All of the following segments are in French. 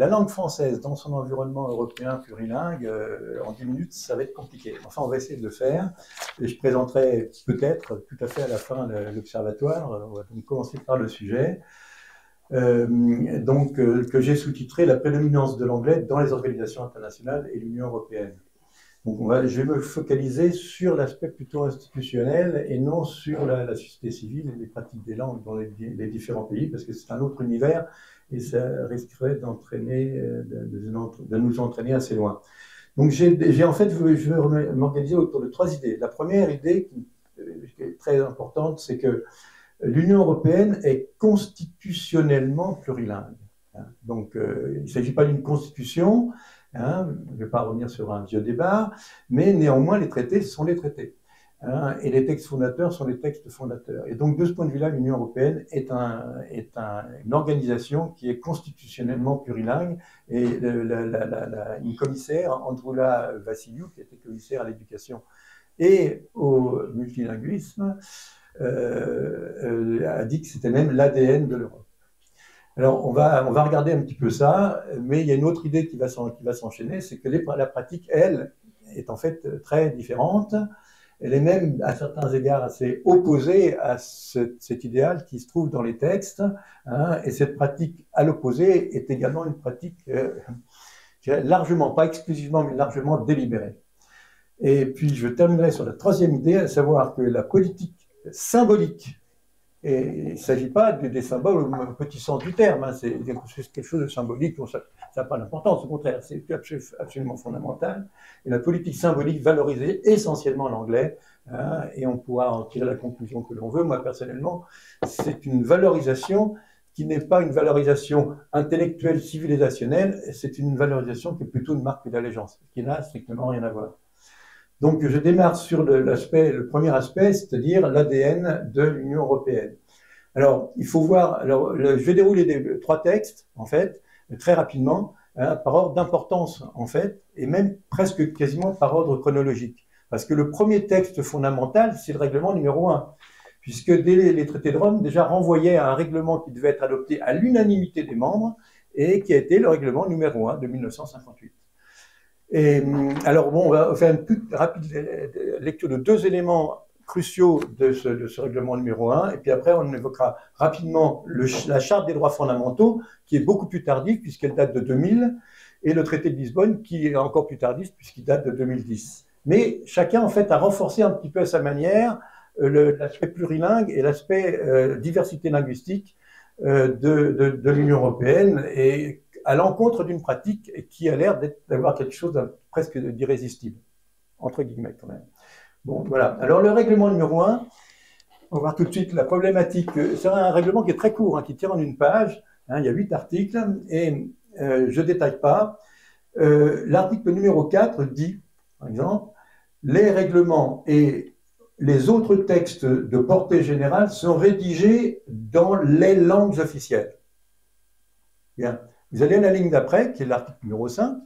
la langue française dans son environnement européen plurilingue, en 10 minutes, ça va être compliqué. Enfin, on va essayer de le faire. Et je présenterai peut-être tout à fait à la fin l'observatoire. On va donc commencer par le sujet. Que j'ai sous-titré La prédominance de l'anglais dans les organisations internationales et l'Union européenne. Donc je vais me focaliser sur l'aspect plutôt institutionnel et non sur la société civile et les pratiques des langues dans les différents pays, parce que c'est un autre univers et ça risquerait de nous entraîner assez loin. Donc en fait, je vais m'organiser autour de 3 idées. La première idée, qui est très importante, c'est que l'Union européenne est constitutionnellement plurilingue. Donc, il ne s'agit pas d'une constitution, je ne vais pas revenir sur un vieux débat, mais néanmoins, les traités sont les traités. Et les textes fondateurs sont les textes fondateurs. Et donc, de ce point de vue-là, l'Union européenne est une organisation qui est constitutionnellement plurilingue. Et une commissaire, Androula Vassiliou, qui était commissaire à l'éducation et au multilinguisme, a dit que c'était même l'ADN de l'Europe. Alors, on va regarder un petit peu ça, mais il y a une autre idée qui va s'enchaîner, c'est que la pratique, elle, est en fait très différente. Elle est même, à certains égards, assez opposée à cet idéal qui se trouve dans les textes. Et cette pratique à l'opposé est également une pratique, je dirais, largement, pas exclusivement, mais largement délibérée. Et puis, je terminerai sur la 3e idée, à savoir que la politique symbolique, et il ne s'agit pas des symboles au petit sens du terme, c'est quelque chose de symbolique, ça n'a pas d'importance, au contraire, c'est absolument fondamental. Et la politique symbolique valorisait essentiellement l'anglais, et on pourra en tirer la conclusion que l'on veut. Moi, personnellement, c'est une valorisation qui n'est pas une valorisation intellectuelle, civilisationnelle, c'est une valorisation qui est plutôt une marque d'allégeance, qui n'a strictement rien à voir. Donc, je démarre sur le premier aspect, c'est-à-dire l'ADN de l'Union européenne. Alors, il faut voir, je vais dérouler 3 textes, en fait, très rapidement, par ordre d'importance, en fait, et même presque quasiment par ordre chronologique. Parce que le premier texte fondamental, c'est le règlement numéro 1, puisque dès les traités de Rome, déjà renvoyaient à un règlement qui devait être adopté à l'unanimité des membres, et qui a été le règlement numéro 1 de 1958. Et alors, bon, on va faire une toute rapide lecture de 2 éléments cruciaux de ce règlement numéro 1, et puis après, on évoquera rapidement la Charte des droits fondamentaux, qui est beaucoup plus tardive, puisqu'elle date de 2000, et le traité de Lisbonne, qui est encore plus tardif, puisqu'il date de 2010. Mais chacun, en fait, a renforcé un petit peu à sa manière l'aspect plurilingue et l'aspect diversité linguistique de l'Union européenne, et à l'encontre d'une pratique qui a l'air d'avoir quelque chose de presque d'irrésistible, entre guillemets quand même. Bon, voilà. Alors le règlement numéro 1, on va voir tout de suite la problématique. C'est un règlement qui est très court, qui tient en une page, il y a 8 articles, et je ne détaille pas. L'article numéro 4 dit, par exemple, les règlements et les autres textes de portée générale sont rédigés dans les langues officielles. Bien. Vous allez à la ligne d'après, qui est l'article numéro 5,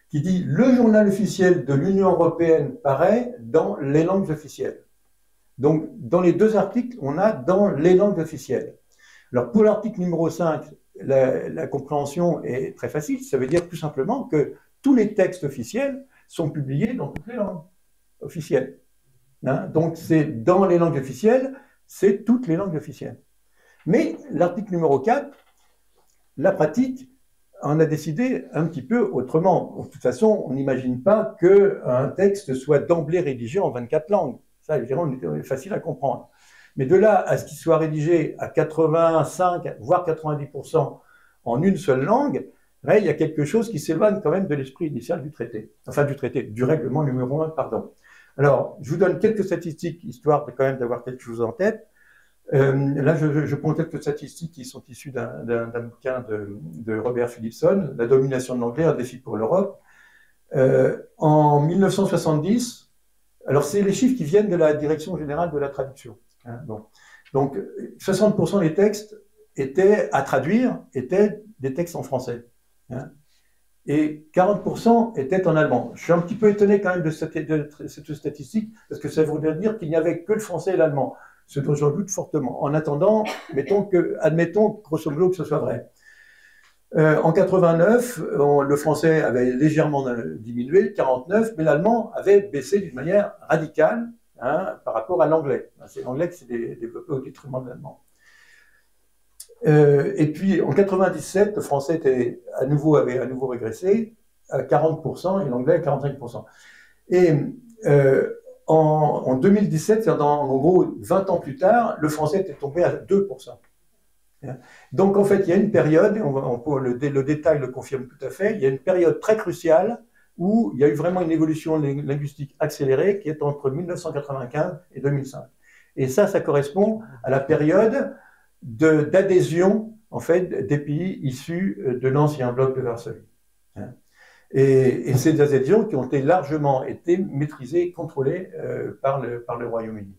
qui dit « Le journal officiel de l'Union européenne paraît dans les langues officielles ». Donc, dans les 2 articles, on a « dans les langues officielles ». Alors, pour l'article numéro 5, la compréhension est très facile. Ça veut dire tout simplement que tous les textes officiels sont publiés dans toutes les langues officielles. Donc, c'est dans les langues officielles, c'est toutes les langues officielles. Mais l'article numéro 4, la pratique en a décidé un petit peu autrement. De toute façon, on n'imagine pas qu'un texte soit d'emblée rédigé en 24 langues. Ça, évidemment, c'est facile à comprendre. Mais de là à ce qu'il soit rédigé à 85, voire 90% en une seule langue, il y a quelque chose qui s'éloigne quand même de l'esprit initial du traité. Enfin, du règlement numéro 1, pardon. Alors, je vous donne quelques statistiques, histoire de quand même d'avoir quelque chose en tête. Là, je prends quelques statistiques qui sont issues d'un bouquin de Robert Philipson, La domination de l'anglais, un défi pour l'Europe. En 1970, alors c'est les chiffres qui viennent de la Direction générale de la traduction. Donc, 60% des textes à traduire étaient des textes en français. Et 40% étaient en allemand. Je suis un petit peu étonné quand même de cette statistique, parce que ça voudrait dire qu'il n'y avait que le français et l'allemand. Ce dont j'en doute fortement. En attendant, admettons grosso modo que ce soit vrai. En 89, le français avait légèrement diminué, 49, mais l'allemand avait baissé d'une manière radicale par rapport à l'anglais. C'est l'anglais qui s'est développé au détriment de l'allemand. Et puis en 97, le français avait à nouveau régressé à 40% et l'anglais à 45%. Et en 2017, c'est-à-dire en gros 20 ans plus tard, le français était tombé à 2%. Donc en fait, il y a une période, et le détail le confirme tout à fait, il y a une période très cruciale où il y a eu vraiment une évolution linguistique accélérée qui est entre 1995 et 2005. Et ça correspond à la période d'adhésion en fait des pays issus de l'ancien bloc de Varsovie. Et ces adhésions qui ont largement été maîtrisées, contrôlées par le Royaume-Uni,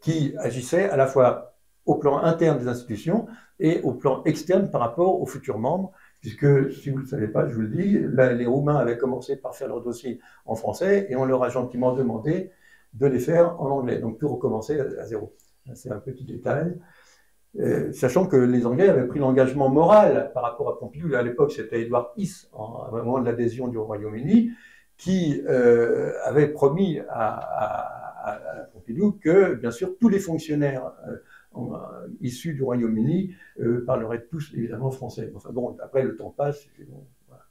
qui agissait à la fois au plan interne des institutions et au plan externe par rapport aux futurs membres, puisque, si vous ne le savez pas, je vous le dis, les Roumains avaient commencé par faire leur dossier en français et on leur a gentiment demandé de les faire en anglais, donc tout recommencer à zéro. C'est un petit détail. Sachant que les Anglais avaient pris l'engagement moral par rapport à Pompidou. À l'époque, c'était Édouard Is, au moment de l'adhésion du Royaume-Uni, qui avait promis à Pompidou que, bien sûr, tous les fonctionnaires issus du Royaume-Uni parleraient tous évidemment français. Enfin bon, après le temps passe. Bon, voilà.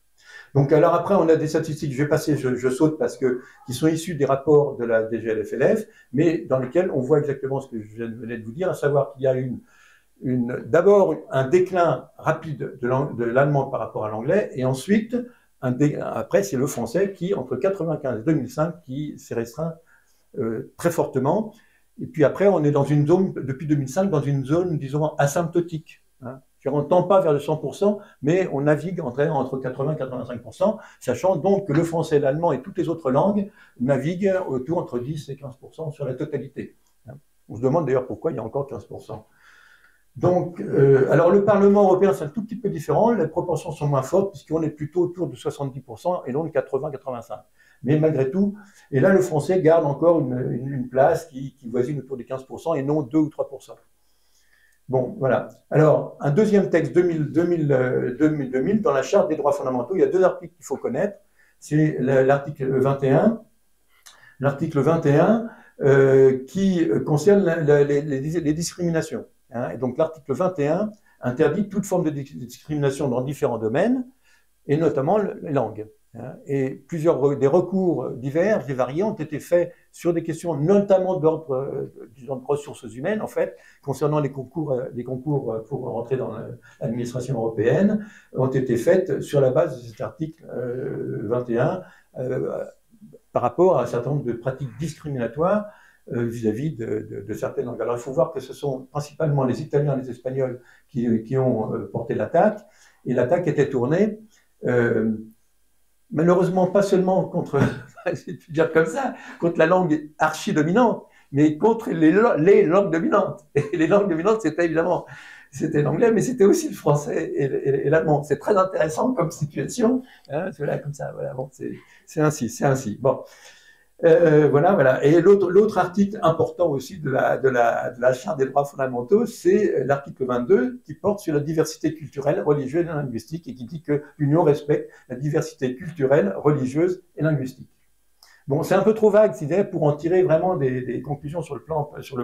Donc alors après, on a des statistiques, je vais passer, je saute parce que qui sont issus des rapports de la DGLFLF, mais dans lesquels on voit exactement ce que je venais de vous dire, à savoir qu'il y a d'abord un déclin rapide de l'allemand par rapport à l'anglais, et ensuite, après, c'est le français qui, entre 1995 et 2005, qui s'est restreint très fortement. Et puis après, on est dans une zone, depuis 2005, dans une zone, disons, asymptotique. On ne tend pas vers le 100%, mais on navigue entre 80 et 85%, sachant donc que le français, l'allemand et toutes les autres langues naviguent autour entre 10 et 15% sur la totalité. On se demande d'ailleurs pourquoi il y a encore 15%. Donc, alors le Parlement européen, c'est un tout petit peu différent, les proportions sont moins fortes puisqu'on est plutôt autour de 70% et non de 80-85%. Mais malgré tout, et là le français garde encore une place qui voisine autour des 15% et non 2 ou 3%. Bon, voilà. Alors, un deuxième texte 2000, dans la Charte des droits fondamentaux, il y a 2 articles qu'il faut connaître. C'est l'article 21. L'article 21 qui concerne les discriminations. Et donc l'article 21 interdit toute forme de discrimination dans différents domaines, et notamment les langues. Et plusieurs des recours divers et variés ont été faits sur des questions notamment d'ordre ressources humaines, en fait, concernant les concours pour rentrer dans l'administration européenne, ont été faites sur la base de cet article 21 par rapport à un certain nombre de pratiques discriminatoires vis-à-vis de certaines langues. Alors il faut voir que ce sont principalement les Italiens et les Espagnols qui ont porté l'attaque, et l'attaque était tournée malheureusement pas seulement contre, je vais dire comme ça, contre la langue archi-dominante, mais contre les langues dominantes. Et les langues dominantes, c'était l'anglais, mais c'était aussi le français et l'allemand. C'est très intéressant comme situation. Voilà, comme ça, voilà. Bon, c'est ainsi. Bon. Voilà. Et l'autre article important aussi de la Charte des droits fondamentaux, c'est l'article 22 qui porte sur la diversité culturelle, religieuse et linguistique et qui dit que l'Union respecte la diversité culturelle, religieuse et linguistique. Bon, c'est un peu trop vague, pour en tirer vraiment des conclusions sur le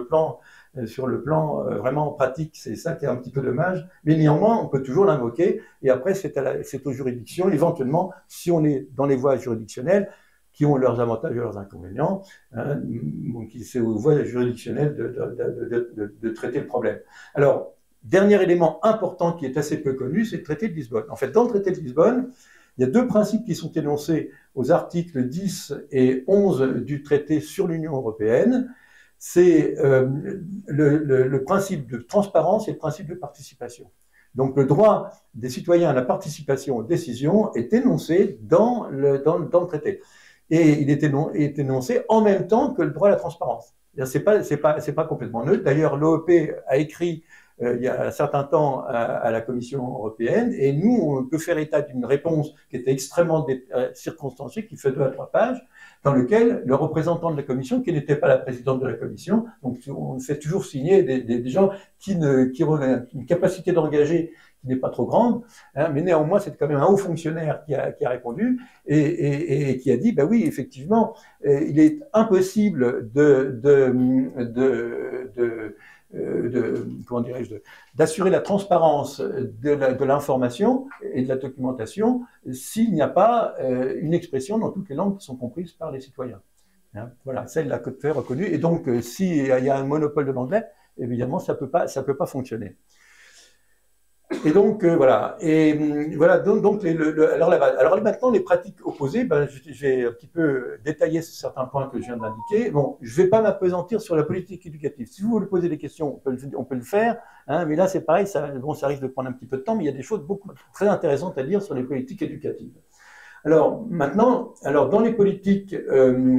plan vraiment pratique. C'est ça qui est un petit peu dommage, mais néanmoins, on peut toujours l'invoquer. Et après, c'est aux juridictions, éventuellement, si on est dans les voies juridictionnelles, qui ont leurs avantages et leurs inconvénients, donc c'est aux voies juridictionnelles de traiter le problème. Alors, dernier élément important qui est assez peu connu, c'est le traité de Lisbonne. En fait, dans le traité de Lisbonne, il y a 2 principes qui sont énoncés aux articles 10 et 11 du traité sur l'Union européenne. C'est le principe de transparence et le principe de participation. Donc le droit des citoyens à la participation aux décisions est énoncé dans le traité. Et il est énoncé en même temps que le droit à la transparence. C'est pas complètement neutre. D'ailleurs, l'OEP a écrit il y a un certain temps à la Commission européenne, et nous, on peut faire état d'une réponse qui était extrêmement circonstanciée, qui fait 2 à 3 pages, dans lequel le représentant de la Commission, qui n'était pas la présidente de la Commission, donc on fait toujours signer des gens qui ont une capacité d'engager qui n'est pas trop grande, hein, mais néanmoins, c'est quand même un haut fonctionnaire qui a répondu et qui a dit, ben oui, effectivement, il est impossible comment dirais-je, d'assurer la transparence de l'information et de la documentation s'il n'y a pas une expression dans toutes les langues qui sont comprises par les citoyens. Hein, voilà, ça, il l'a fait reconnu. Et donc, s'il y a un monopole de l'anglais, évidemment, ça peut pas fonctionner. Et donc, voilà. Et voilà, donc alors maintenant, les pratiques opposées, ben, j'ai un petit peu détaillé certains points que je viens d'indiquer. Bon, je ne vais pas m'appesantir sur la politique éducative. Si vous voulez poser des questions, on peut le faire, hein, mais là, c'est pareil, ça risque de prendre un petit peu de temps, mais il y a des choses très intéressantes à dire sur les politiques éducatives. Alors, maintenant, dans les politiques,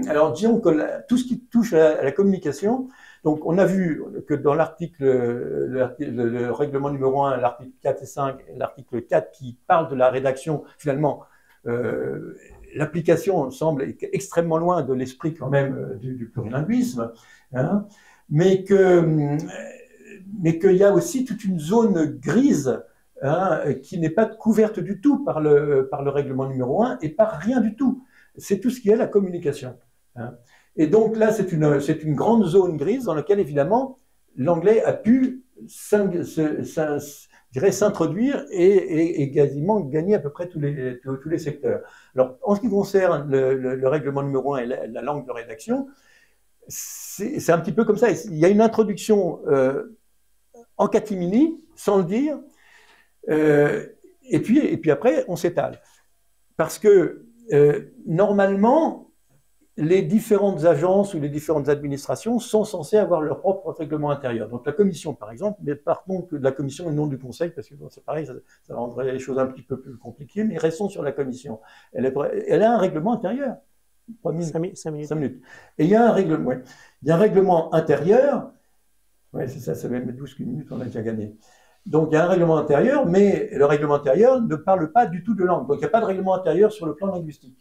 alors disons que tout ce qui touche à la communication, donc, on a vu que dans le règlement numéro 1, l'article 4 et 5, l'article 4 qui parle de la rédaction, finalement, l'application semble extrêmement loin de l'esprit quand même du plurilinguisme, hein, mais qu'il y a aussi toute une zone grise, hein, qui n'est pas couverte du tout par le règlement numéro 1 et par rien du tout. C'est tout ce qui est la communication. Hein. Et donc là, c'est une grande zone grise dans laquelle, évidemment, l'anglais a pu s'introduire et quasiment gagner à peu près tous les secteurs. Alors, en ce qui concerne le règlement numéro 1 et la langue de rédaction, c'est un petit peu comme ça. Il y a une introduction en catimini, sans le dire, et puis après, on s'étale. Parce que, normalement, les différentes agences ou les différentes administrations sont censées avoir leur propre règlement intérieur. Donc la Commission, par exemple, mais par contre la Commission et non du Conseil, parce que bon, c'est pareil, ça rendrait les choses un petit peu plus compliquées, mais restons sur la Commission. Elle a un règlement intérieur. 5 minutes. Et il y a un règlement, ouais. Il y a un règlement intérieur, ouais, c'est ça, ça va mettre 12 minutes, on a déjà gagné. Donc il y a un règlement intérieur, mais le règlement intérieur ne parle pas du tout de langue. Donc il n'y a pas de règlement intérieur sur le plan linguistique.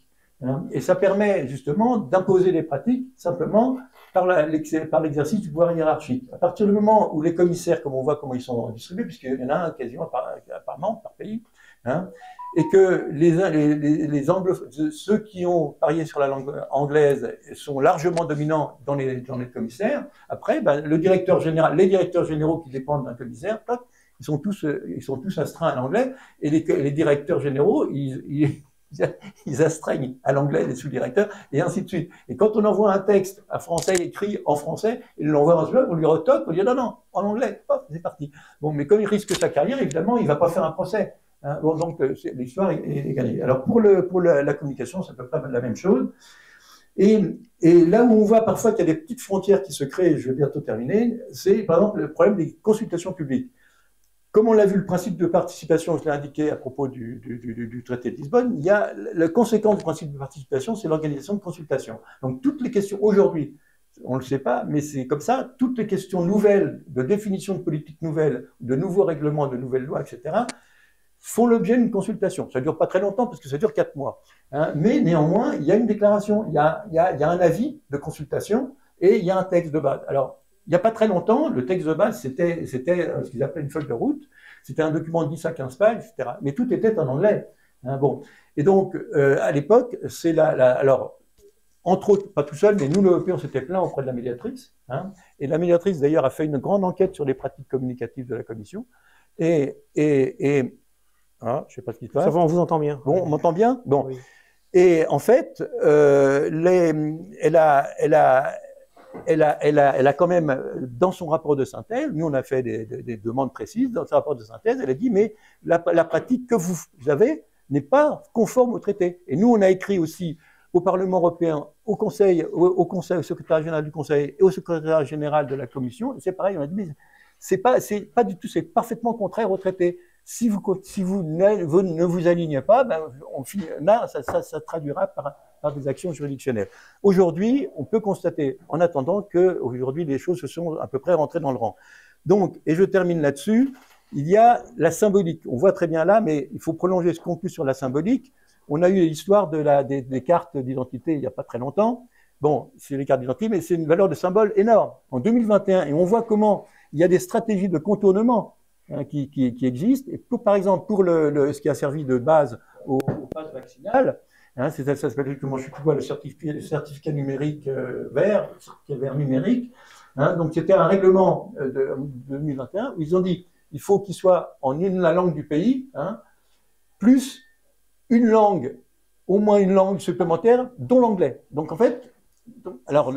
Et ça permet justement d'imposer des pratiques simplement par l'exercice du pouvoir hiérarchique. À partir du moment où les commissaires, comme on voit comment ils sont distribués, puisqu'il y en a un quasiment par membre, par pays, hein, et que les anglophones, ceux qui ont parié sur la langue anglaise sont largement dominants dans les commissaires, après, ben, les directeurs généraux qui dépendent d'un commissaire, ils sont tous astreints à l'anglais, et les directeurs généraux, ils astreignent à l'anglais les sous-directeurs, et ainsi de suite. Et quand on envoie un texte à français écrit en français, il l'envoie en anglais, on lui retoque, on lui dit non, en anglais, hop, c'est parti. Bon, mais comme il risque sa carrière, évidemment, il ne va pas faire un procès. Hein. Bon, donc, l'histoire est gagnée. Alors, pour la communication, c'est à peu près la même chose. Et là où on voit parfois qu'il y a des petites frontières qui se créent, je vais bientôt terminer, c'est par exemple le problème des consultations publiques. Comme on l'a vu, le principe de participation, je l'ai indiqué à propos du traité de Lisbonne, il y a la conséquence du principe de participation, c'est l'organisation de consultations. Donc toutes les questions aujourd'hui, on ne le sait pas, mais c'est comme ça, toutes les questions nouvelles, de définition de politique nouvelle, de nouveaux règlements, de nouvelles lois, etc., font l'objet d'une consultation. Ça ne dure pas très longtemps parce que ça dure 4 mois. Hein, mais néanmoins, il y a une déclaration, il y a un avis de consultation et il y a un texte de base. Alors, il n'y a pas très longtemps, le texte de base, c'était ce qu'ils appelaient une feuille de route. C'était un document de 10 à 15 pages, etc. Mais tout était en anglais. Hein, bon. Et donc, à l'époque, c'est alors, entre autres, pas tout seul, mais nous, l'Européen, on s'était plaint auprès de la médiatrice. Hein, et la médiatrice, d'ailleurs, a fait une grande enquête sur les pratiques communicatives de la Commission. Ah, je ne sais pas ce qui se passe. Ça va, on vous entend bien. Bon, on m'entend bien? Bon. Oui. Et en fait, elle a quand même, dans son rapport de synthèse, nous on a fait des demandes précises, dans son rapport de synthèse, elle a dit, mais la pratique que vous avez n'est pas conforme au traité. Et nous on a écrit aussi au Parlement européen, au Conseil, au secrétaire général du Conseil et au secrétaire général de la Commission, c'est pareil, on a dit, mais c'est pas du tout, c'est parfaitement contraire au traité. Si vous ne vous alignez pas, ben, là, ça traduira par des actions juridictionnelles. Aujourd'hui, on peut constater, en attendant que aujourd'hui les choses se sont à peu près rentrées dans le rang. Donc, et je termine là-dessus, il y a la symbolique. On voit très bien là, mais il faut prolonger ce conclut sur la symbolique. On a eu l'histoire des cartes d'identité il n'y a pas très longtemps. Bon, c'est les cartes d'identité, mais c'est une valeur de symbole énorme. En 2021, et on voit comment il y a des stratégies de contournement qui existent. Et par exemple, pour ce qui a servi de base au pass vaccinal, ça s'appelle comment je sais plus quoi, le certificat numérique vert, certificat vert numérique. Donc c'était un règlement de 2021 où ils ont dit il faut qu'il soit en la langue du pays, plus une langue, au moins une langue supplémentaire, dont l'anglais. Donc en fait, alors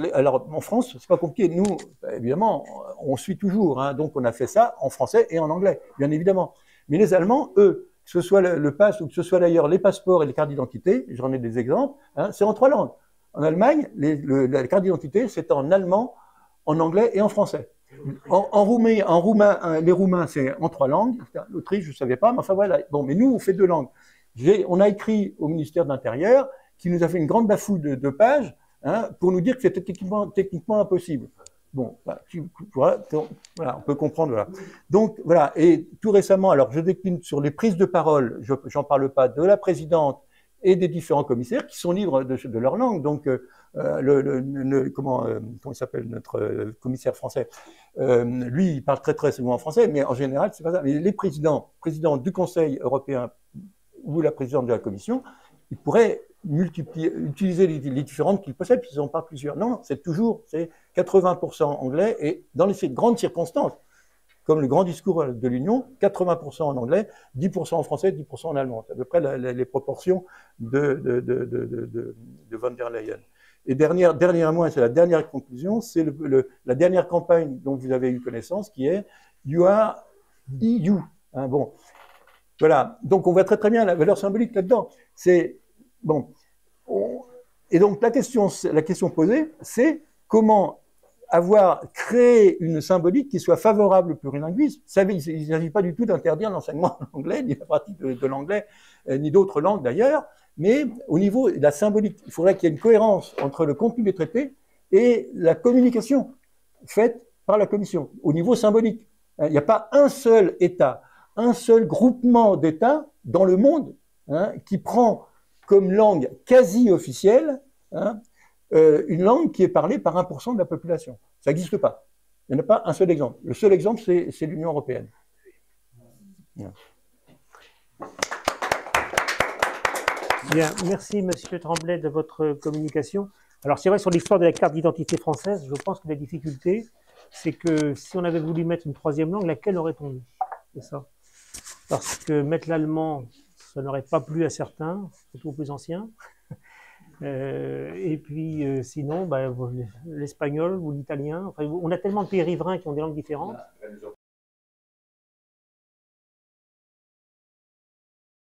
en France, c'est pas compliqué. Nous, évidemment, on suit toujours. Donc on a fait ça en français et en anglais, bien évidemment. Mais les Allemands, eux, que ce soit le pass ou que ce soit d'ailleurs les passeports et les cartes d'identité, j'en ai des exemples, c'est en 3 langues. En Allemagne, la carte d'identité, c'est en allemand, en anglais et en français. Les Roumains, c'est en 3 langues. L'Autriche, je ne savais pas, mais enfin voilà. Bon, mais nous, on fait 2 langues. On a écrit au ministère de l'Intérieur, qui nous a fait une grande bafouille de pages, pour nous dire que c'était techniquement impossible. Bon, voilà, on peut comprendre. Voilà. Donc, voilà. Et tout récemment, alors je décline sur les prises de parole, j'en parle pas, de la présidente et des différents commissaires qui sont libres de leur langue. Donc, comment il s'appelle notre commissaire français, lui, il parle très souvent en français, mais en général, c'est pas ça. Mais les présidents du Conseil européen ou la présidente de la Commission, ils pourraient utiliser les différentes qu'ils possèdent, puisqu'ils n'en parlent plusieurs. Non, c'est 80% anglais, et dans les grandes circonstances, comme le grand discours de l'Union, 80% en anglais, 10% en français, 10% en allemand. C'est à peu près les proportions de von der Leyen. Et dernièrement, et c'est la dernière conclusion, c'est la dernière campagne dont vous avez eu connaissance, qui est You are EU. Bon, voilà. Donc on voit très bien la valeur symbolique là-dedans. C'est bon. Et donc la question posée, c'est comment avoir créé une symbolique qui soit favorable au plurilinguisme. Il ne s'agit pas du tout d'interdire l'enseignement en anglais, ni la pratique de l'anglais, ni d'autres langues d'ailleurs, mais au niveau de la symbolique, il faudrait qu'il y ait une cohérence entre le contenu des traités et la communication faite par la Commission, au niveau symbolique. Il n'y a pas un seul État, un seul groupement d'États dans le monde qui prend comme langue quasi officielle une langue qui est parlée par 1% de la population. Ça n'existe pas. Il n'y en a pas un seul exemple. Le seul exemple, c'est l'Union européenne. Bien. Bien, merci Monsieur Tremblay de votre communication. Alors c'est vrai, sur l'histoire de la carte d'identité française, je pense que la difficulté, c'est que si on avait voulu mettre une 3e langue, laquelle aurait-on mis? C'est ça. Parce que mettre l'allemand, ça n'aurait pas plu à certains, surtout aux plus anciens. Et puis sinon, l'espagnol ou l'italien. Enfin, on a tellement de pays riverains qui ont des langues différentes.